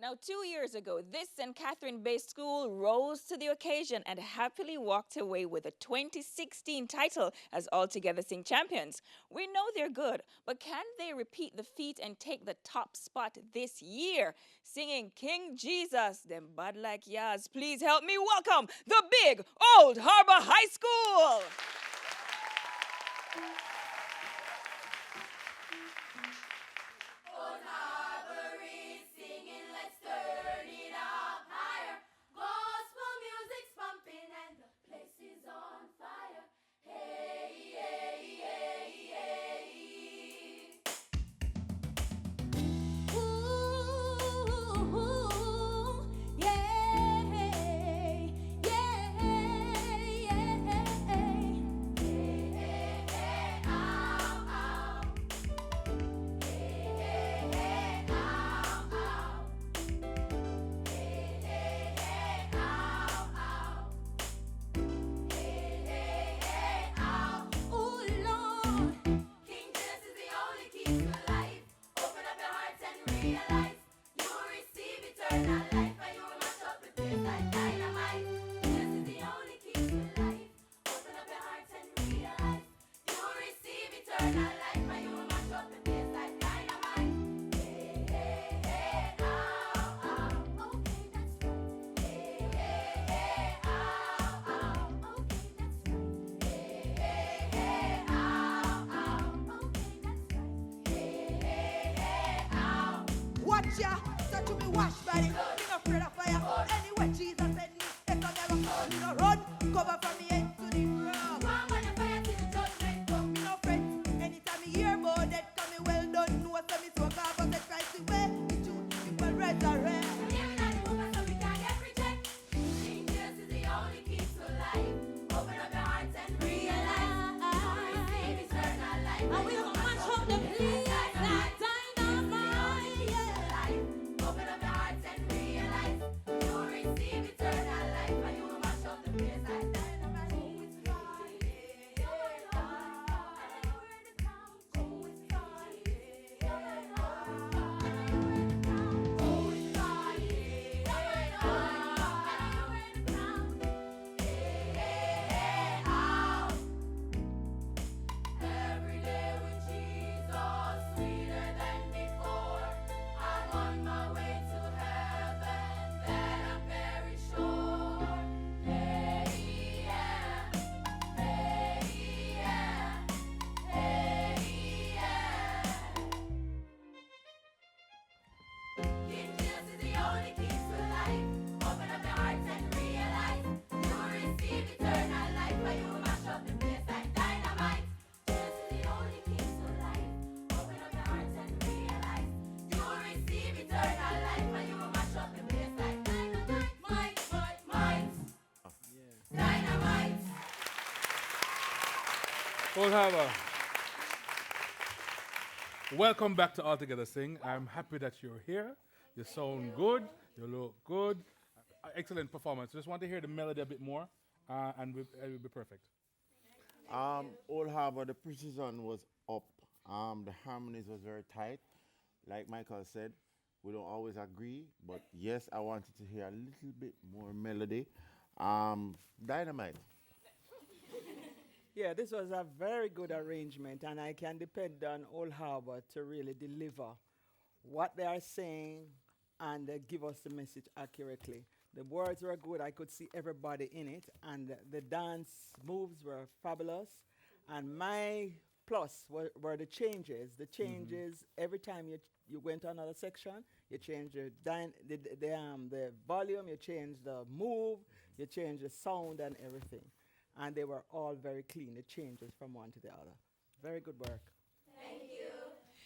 Now, 2 years ago, this St. Catherine-based school rose to the occasion and happily walked away with a 2016 title as Altogether Sing champions. We know they're good, but can they repeat the feat and take the top spot this year? Singing King Jesus, them bad like yas. Please help me welcome the big old Harbour High School. Watch ya, so to me wash body. Me no afraid of fire. Anyway, Jesus said me, if I never fall, me no run. Cover from me head to the ground. Come on, the fire till the judgment come. Me no fret. Anytime me hear about that, come me well done. Know so me so God, but the Christ the way. The truth, people resurrect. Yeah, we not the woman, so we can't get reject. Jesus is the only key to life. Open up your hearts and realize. Receive eternal life. And we gonna mash up the place. Old Harbour, welcome back to Altogether Sing. I'm happy that you're here. You sound good. You look good. Excellent performance. Just want to hear the melody a bit more, and it will be perfect. Old Harbour, the precision was up. The harmonies was very tight. Like Michael said, we don't always agree, but yes, I wanted to hear a little bit more melody. Dynamite. Yeah, this was a very good arrangement, and I can depend on Old Harbour to really deliver what they are saying and give us the message accurately. The words were good. I could see everybody in it, and the dance moves were fabulous. And my plus were the changes. The changes every time you went to another section, you changed the volume, you changed the move, you changed the sound and everything. And they were all very clean, the changes from one to the other. Very good work. Thank you.